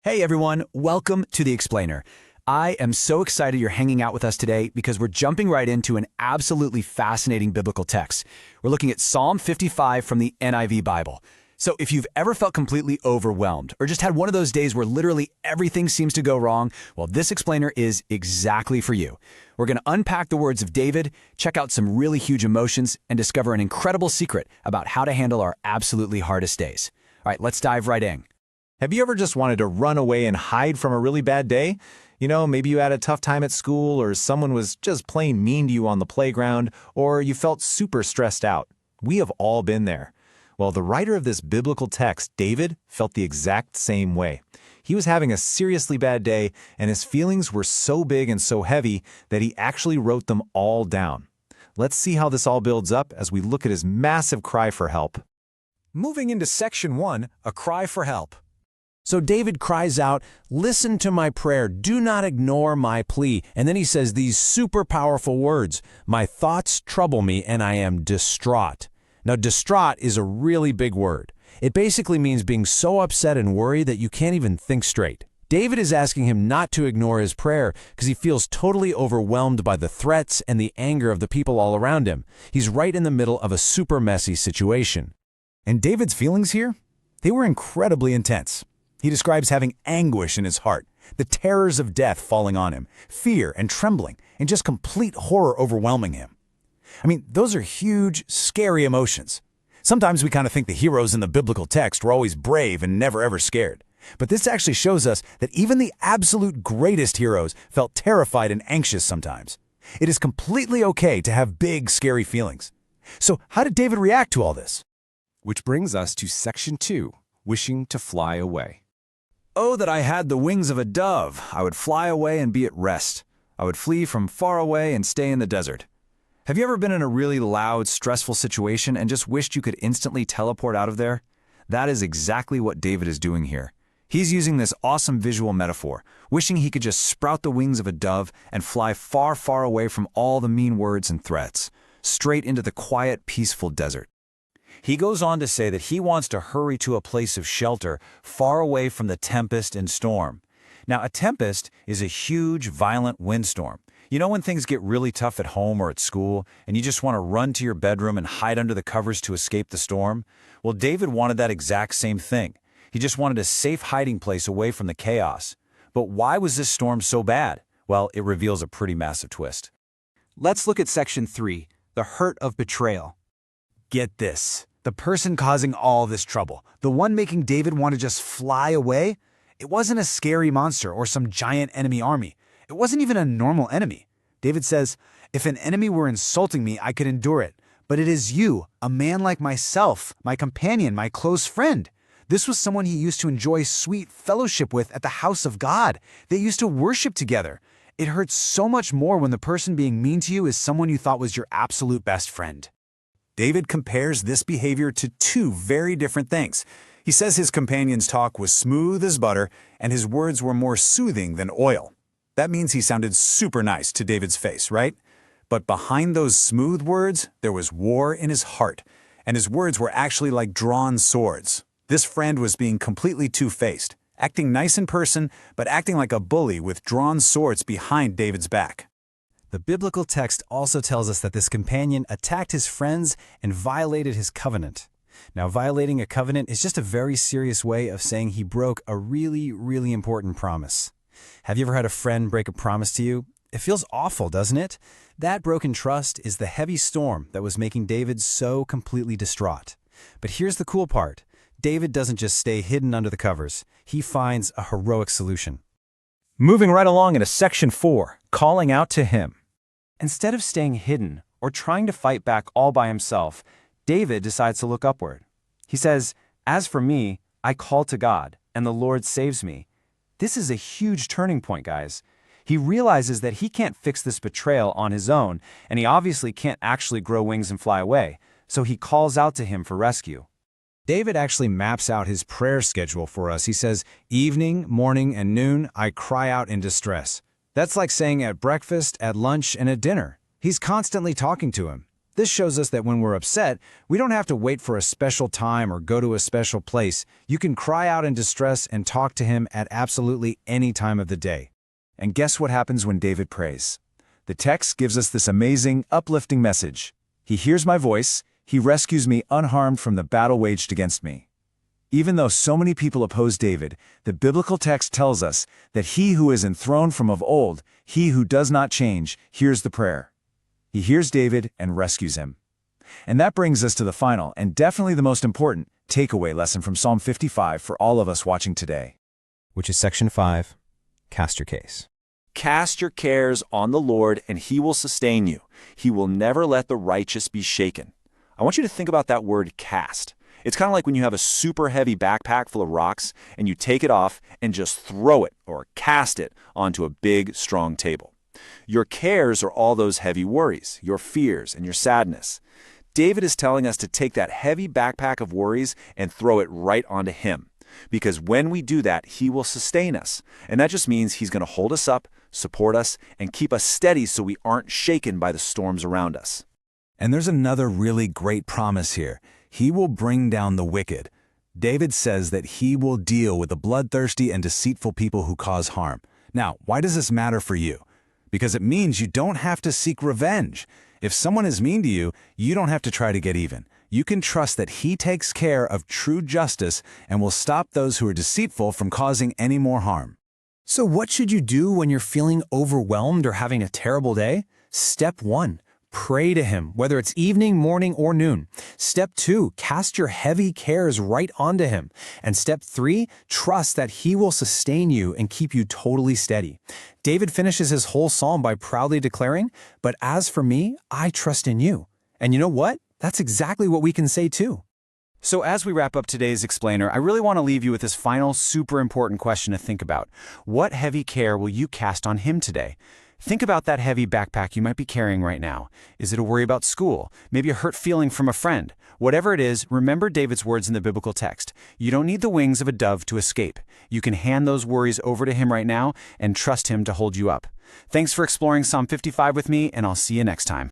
Hey everyone, welcome to The Explainer. I am so excited you're hanging out with us today because we're jumping right into an absolutely fascinating biblical text. We're looking at Psalm 55 from the NIV Bible. So if you've ever felt completely overwhelmed or just had one of those days where literally everything seems to go wrong, well, this explainer is exactly for you. We're going to unpack the words of David, check out some really huge emotions, and discover an incredible secret about how to handle our absolutely hardest days. All right, let's dive right in. Have you ever just wanted to run away and hide from a really bad day? Maybe you had a tough time at school, or someone was just plain mean to you on the playground, or you felt super stressed out. We have all been there. Well, the writer of this biblical text, David, felt the exact same way. He was having a seriously bad day, and his feelings were so big and so heavy that he actually wrote them all down. Let's see how this all builds up as we look at his massive cry for help. Moving into Section 1, a cry for help. So David cries out, "Listen to my prayer, do not ignore my plea." And then he says these super powerful words, "My thoughts trouble me and I am distraught." Now, distraught is a really big word. It basically means being so upset and worried that you can't even think straight. David is asking him not to ignore his prayer because he feels totally overwhelmed by the threats and the anger of the people all around him. He's right in the middle of a super messy situation. And David's feelings here? They were incredibly intense. He describes having anguish in his heart, the terrors of death falling on him, fear and trembling, and just complete horror overwhelming him. Those are huge, scary emotions. Sometimes we kind of think the heroes in the biblical text were always brave and never ever scared. But this actually shows us that even the absolute greatest heroes felt terrified and anxious sometimes. It is completely okay to have big, scary feelings. So how did David react to all this? Which brings us to Section 2, wishing to fly away. Oh, that I had the wings of a dove. I would fly away and be at rest. I would flee from far away and stay in the desert. Have you ever been in a really loud, stressful situation and just wished you could instantly teleport out of there? That is exactly what David is doing here. He's using this awesome visual metaphor, wishing he could just sprout the wings of a dove and fly far, far away from all the mean words and threats, straight into the quiet, peaceful desert. He goes on to say that he wants to hurry to a place of shelter far away from the tempest and storm. Now, a tempest is a huge, violent windstorm. You know when things get really tough at home or at school, and you just want to run to your bedroom and hide under the covers to escape the storm? Well, David wanted that exact same thing. He just wanted a safe hiding place away from the chaos. But why was this storm so bad? Well, it reveals a pretty massive twist. Let's look at Section 3, the hurt of betrayal. Get this. The person causing all this trouble, the one making David want to just fly away, it wasn't a scary monster or some giant enemy army. It wasn't even a normal enemy. David says, "If an enemy were insulting me, I could endure it. But it is you, a man like myself, my companion, my close friend." This was someone he used to enjoy sweet fellowship with at the house of God. They used to worship together. It hurts so much more when the person being mean to you is someone you thought was your absolute best friend. David compares this behavior to two very different things. He says his companion's talk was smooth as butter, and his words were more soothing than oil. That means he sounded super nice to David's face, right? But behind those smooth words, there was war in his heart, and his words were actually like drawn swords. This friend was being completely two-faced, acting nice in person, but acting like a bully with drawn swords behind David's back. The biblical text also tells us that this companion attacked his friends and violated his covenant. Now, violating a covenant is just a very serious way of saying he broke a really, really important promise. Have you ever had a friend break a promise to you? It feels awful, doesn't it? That broken trust is the heavy storm that was making David so completely distraught. But here's the cool part. David doesn't just stay hidden under the covers. He finds a heroic solution. Moving right along into Section 4, calling out to him. Instead of staying hidden or trying to fight back all by himself, David decides to look upward. He says, "As for me, I call to God, and the Lord saves me." This is a huge turning point, guys. He realizes that he can't fix this betrayal on his own, and he obviously can't actually grow wings and fly away, so he calls out to him for rescue. David actually maps out his prayer schedule for us. He says, "Evening, morning, and noon, I cry out in distress." That's like saying at breakfast, at lunch, and at dinner. He's constantly talking to him. This shows us that when we're upset, we don't have to wait for a special time or go to a special place. You can cry out in distress and talk to him at absolutely any time of the day. And guess what happens when David prays? The text gives us this amazing, uplifting message. He hears my voice, he rescues me unharmed from the battle waged against me. Even though so many people oppose David, the biblical text tells us that he who is enthroned from of old, he who does not change, hears the prayer. He hears David and rescues him. And that brings us to the final, and definitely the most important, takeaway lesson from Psalm 55 for all of us watching today. Which is section 5, cast your case. Cast your cares on the Lord, and he will sustain you. He will never let the righteous be shaken. I want you to think about that word cast. It's kind of like when you have a super heavy backpack full of rocks and you take it off and just throw it or cast it onto a big, strong table. Your cares are all those heavy worries, your fears, and your sadness. David is telling us to take that heavy backpack of worries and throw it right onto him. Because when we do that, he will sustain us. And that just means he's going to hold us up, support us, and keep us steady so we aren't shaken by the storms around us. And there's another really great promise here. He will bring down the wicked. David says that he will deal with the bloodthirsty and deceitful people who cause harm. Now, why does this matter for you? Because it means you don't have to seek revenge. If someone is mean to you, you don't have to try to get even. You can trust that he takes care of true justice and will stop those who are deceitful from causing any more harm. So what should you do when you're feeling overwhelmed or having a terrible day? Step 1. Pray to him, whether it's evening, morning, or noon. Step 2, cast your heavy cares right onto him. And step 3, trust that he will sustain you and keep you totally steady. David finishes his whole psalm by proudly declaring, "But as for me, I trust in you." And you know what? That's exactly what we can say too. So as we wrap up today's explainer, I really want to leave you with this final super important question to think about. What heavy care will you cast on him today? Think about that heavy backpack you might be carrying right now. Is it a worry about school? Maybe a hurt feeling from a friend? Whatever it is, remember David's words in the biblical text. You don't need the wings of a dove to escape. You can hand those worries over to him right now and trust him to hold you up. Thanks for exploring Psalm 55 with me, and I'll see you next time.